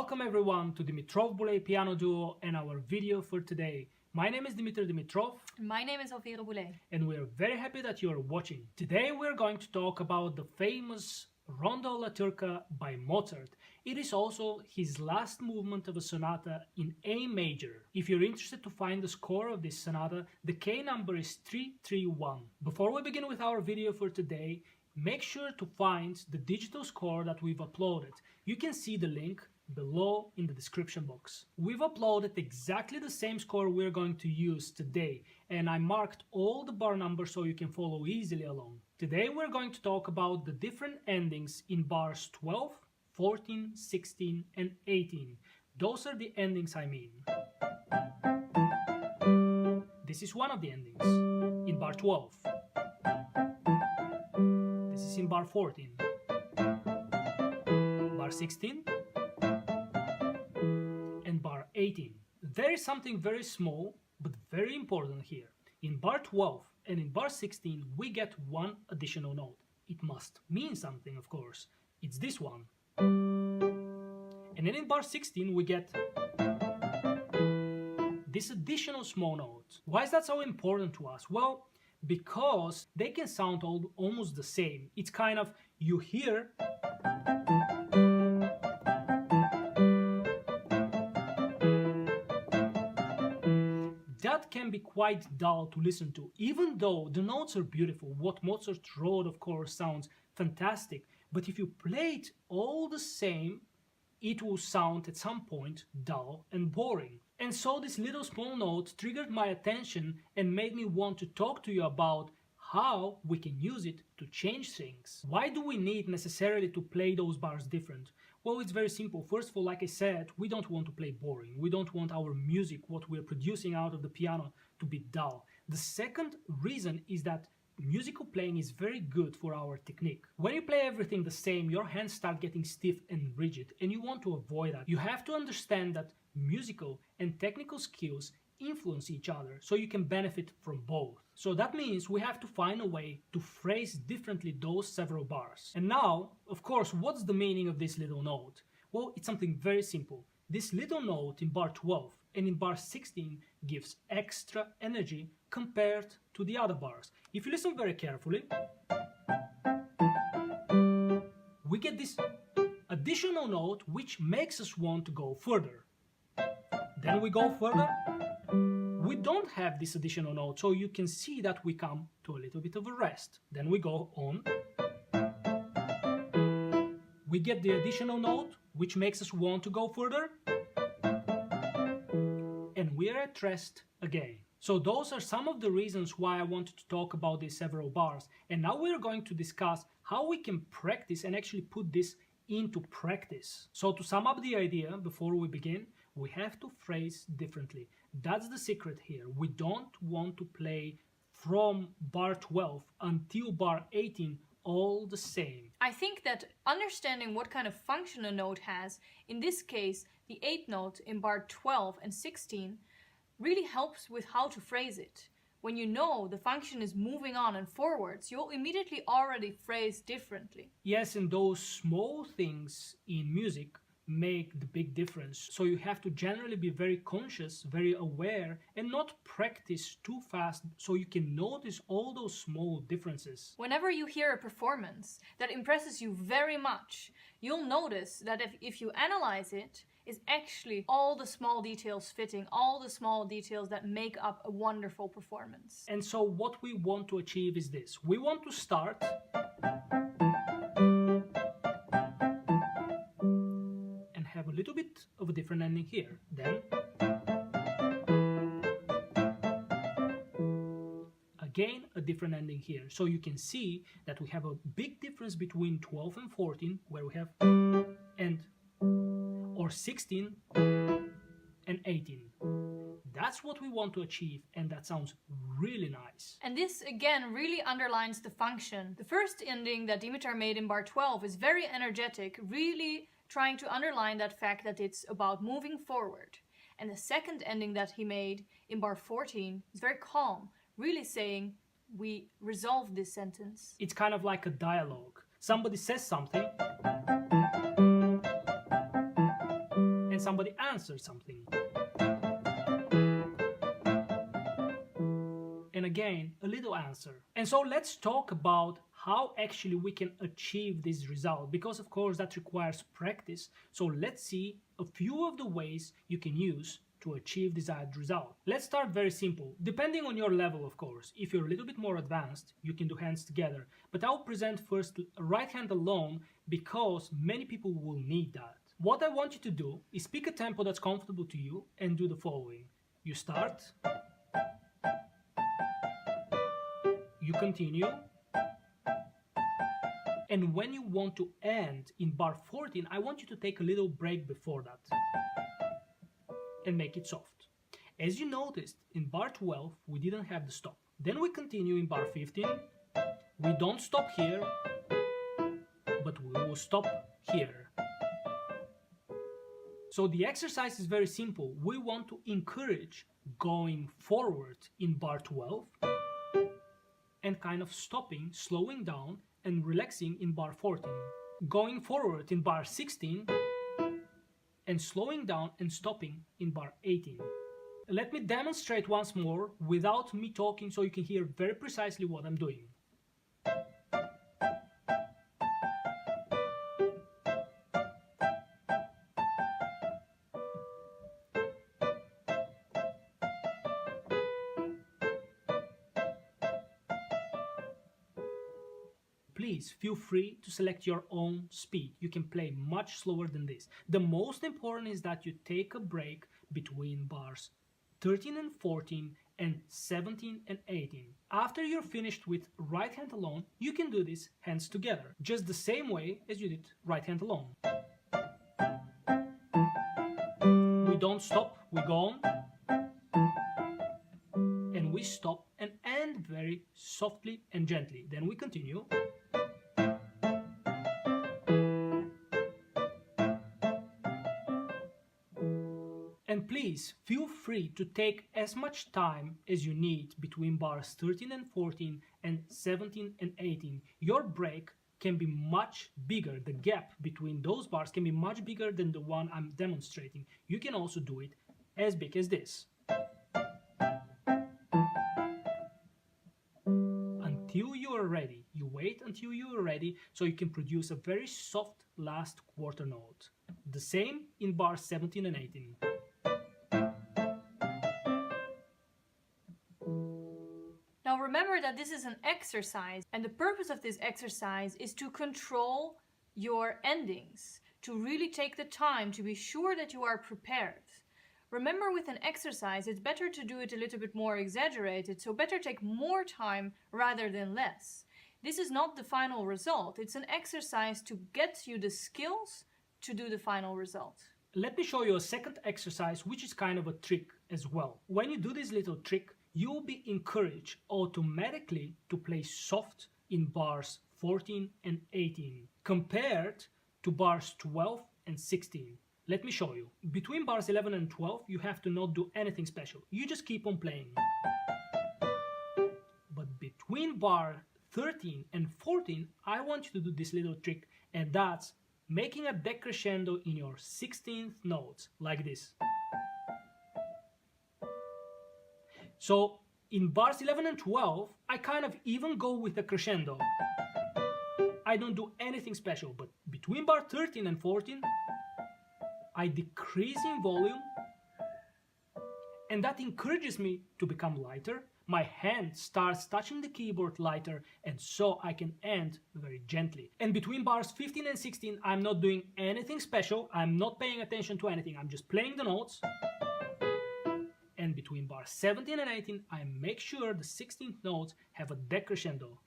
Welcome everyone to DimitrovBoelee Piano Duo and our video for today. My name is Dimitri Dimitrov. My name is DimitrovBoelee. And we are very happy that you are watching. Today we are going to talk about the famous Rondo Alla Turca by Mozart. It is also his last movement of a sonata in A major. If you're interested to find the score of this sonata, the K number is 331. Before we begin with our video for today, make sure to find the digital score that we've uploaded. You can see the link below in the description box. We've uploaded exactly the same score we're going to use today, and I marked all the bar numbers so you can follow easily along. Today we're going to talk about the different endings in bars 12, 14, 16 and 18. Those are the endings I mean. This is one of the endings in bar 12. This is in bar 14. Bar 16 and bar 18. There is something very small but very important here. In bar 12 and in bar 16 we get one additional note. It must mean something, of course. It's this one. And then in bar 16 we get this additional small note. Why is that so important to us? Well, because they can sound almost the same. It's kind of, you hear that can be quite dull to listen to, even though the notes are beautiful. What Mozart wrote, of course, sounds fantastic, but if you play it all the same, it will sound at some point dull and boring. And so this little small note triggered my attention and made me want to talk to you about how we can use it to change things. Why do we need necessarily to play those bars different? Well, it's very simple. First of all, like I said, we don't want to play boring. We don't want our music, what we're producing out of the piano, to be dull. The second reason is that musical playing is very good for our technique. When you play everything the same, your hands start getting stiff and rigid, and you want to avoid that. You have to understand that musical and technical skills influence each other, so you can benefit from both. So that means we have to find a way to phrase differently those several bars. And now, of course, what's the meaning of this little note? Well, it's something very simple. This little note in bar 12 and in bar 16 gives extra energy compared to the other bars. If you listen very carefully, we get this additional note which makes us want to go further. Then we go further. We don't have this additional note, so you can see that we come to a little bit of a rest. Then we go on. We get the additional note, which makes us want to go further. And we are at rest again. So those are some of the reasons why I wanted to talk about these several bars. And now we're going to discuss how we can practice and actually put this into practice. So to sum up the idea, before we begin, we have to phrase differently. That's the secret here. We don't want to play from bar 12 until bar 18 all the same. I think that understanding what kind of function a note has, in this case the 8th note in bar 12 and 16, really helps with how to phrase it. When you know the function is moving on and forwards, you'll immediately already phrase differently. Yes, and those small things in music make the big difference. So you have to generally be very conscious, very aware, and not practice too fast so you can notice all those small differences. Whenever you hear a performance that impresses you very much, you'll notice that if you analyze it, is actually all the small details fitting, all the small details that make up a wonderful performance. And so what we want to achieve is this. We want to start and have a little bit of a different ending here. Then again a different ending here. So you can see that we have a big difference between 12 and 14, where we have and or 16 and 18. That's what we want to achieve, and that sounds really nice. And this again really underlines the function. The first ending that Dimitar made in bar 12 is very energetic, really trying to underline that fact that it's about moving forward. And the second ending that he made in bar 14 is very calm, really saying we resolve this sentence. It's kind of like a dialogue. Somebody says something somebody answers something. And again, a little answer. And so let's talk about how actually we can achieve this result, because of course that requires practice. So let's see a few of the ways you can use to achieve desired result. Let's start very simple. Depending on your level, of course, if you're a little bit more advanced, you can do hands together. But I'll present first right hand alone because many people will need that. What I want you to do is pick a tempo that's comfortable to you and do the following. You start, you continue, and when you want to end in bar 14, I want you to take a little break before that and make it soft. As you noticed, in bar 12 we didn't have the stop. Then we continue in bar 15. We don't stop here, but we will stop here. So the exercise is very simple. We want to encourage going forward in bar 12 and kind of stopping, slowing down and relaxing in bar 14. Going forward in bar 16 and slowing down and stopping in bar 18. Let me demonstrate once more without me talking so you can hear very precisely what I'm doing. Please feel free to select your own speed. You can play much slower than this. The most important is that you take a break between bars 13 and 14 and 17 and 18. After you're finished with right hand alone, you can do this hands together, just the same way as you did right hand alone. We don't stop, we go on, and we stop and end very softly and gently. Then we continue. And please feel free to take as much time as you need between bars 13 and 14 and 17 and 18. Your break can be much bigger. The gap between those bars can be much bigger than the one I'm demonstrating. You can also do it as big as this. Until you are ready. You wait until you are ready so you can produce a very soft last quarter note. The same in bars 17 and 18. Now remember that this is an exercise, and the purpose of this exercise is to control your endings, to really take the time to be sure that you are prepared. Remember, with an exercise, it's better to do it a little bit more exaggerated, so better take more time rather than less. This is not the final result. It's an exercise to get you the skills to do the final result. Let me show you a second exercise, which is kind of a trick as well. When you do this little trick, you'll be encouraged automatically to play soft in bars 14 and 18 compared to bars 12 and 16. Let me show you. Between bars 11 and 12, you have to not do anything special. You just keep on playing. But between bar 13 and 14, I want you to do this little trick, and that's making a decrescendo in your 16th notes, like this. So in bars 11 and 12, I kind of even go with a crescendo. I don't do anything special, but between bar 13 and 14, I decrease in volume, and that encourages me to become lighter. My hand starts touching the keyboard lighter, and so I can end very gently. And between bars 15 and 16, I'm not doing anything special. I'm not paying attention to anything. I'm just playing the notes. And between bars 17 and 18, I make sure the 16th notes have a decrescendo.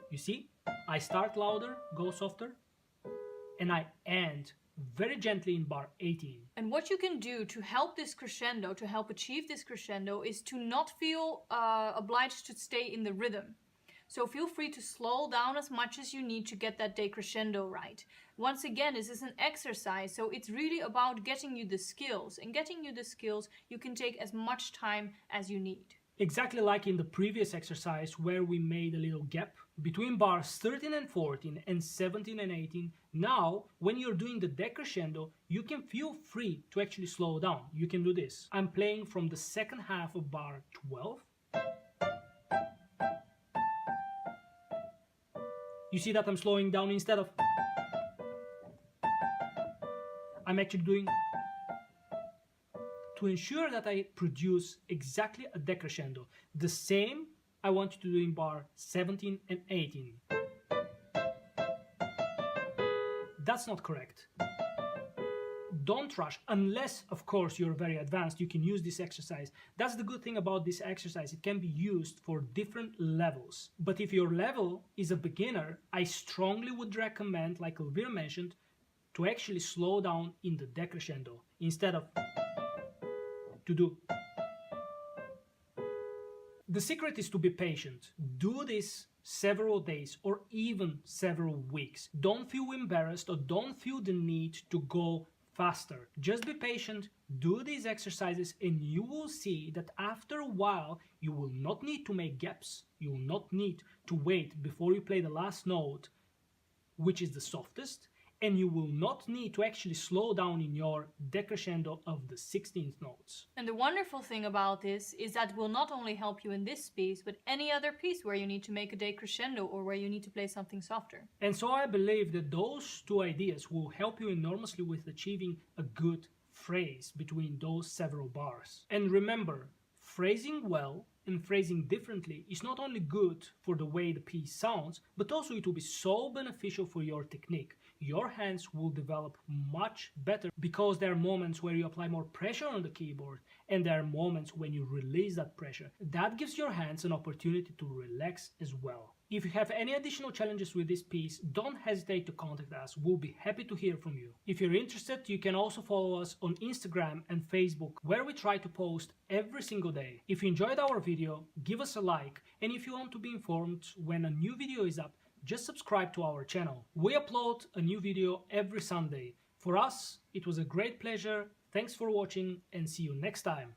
You see? I start louder, go softer, and I end very gently in bar 18. And what you can do to help this crescendo, to help achieve this crescendo, is to not feel obliged to stay in the rhythm. So feel free to slow down as much as you need to get that decrescendo right. Once again, this is an exercise, so it's really about getting you the skills. And getting you the skills, you can take as much time as you need. Exactly like in the previous exercise where we made a little gap between bars 13 and 14 and 17 and 18. Now, when you're doing the decrescendo, you can feel free to actually slow down. You can do this. I'm playing from the second half of bar 12. You see that I'm slowing down instead of... I'm actually doing... to ensure that I produce exactly a decrescendo. The same I want you to do in bar 17 and 18. That's not correct. Don't rush, unless, of course, you're very advanced, you can use this exercise. That's the good thing about this exercise, it can be used for different levels. But if your level is a beginner, I strongly would recommend, like Elvira mentioned, to actually slow down in the decrescendo, instead of to do. The secret is to be patient. Do this several days or even several weeks. Don't feel embarrassed or don't feel the need to go faster. Just be patient, do these exercises, and you will see that after a while you will not need to make gaps. You will not need to wait before you play the last note, which is the softest, and you will not need to actually slow down in your decrescendo of the 16th notes. And the wonderful thing about this is that it will not only help you in this piece, but any other piece where you need to make a decrescendo or where you need to play something softer. And so I believe that those two ideas will help you enormously with achieving a good phrase between those several bars. And remember, phrasing well and phrasing differently is not only good for the way the piece sounds, but also it will be so beneficial for your technique. Your hands will develop much better because there are moments where you apply more pressure on the keyboard and there are moments when you release that pressure. That gives your hands an opportunity to relax as well. If you have any additional challenges with this piece, don't hesitate to contact us. We'll be happy to hear from you. If you're interested, you can also follow us on Instagram and Facebook, where we try to post every single day. If you enjoyed our video, give us a like, and if you want to be informed when a new video is up, just subscribe to our channel. We upload a new video every Sunday. For us, it was a great pleasure. Thanks for watching and see you next time.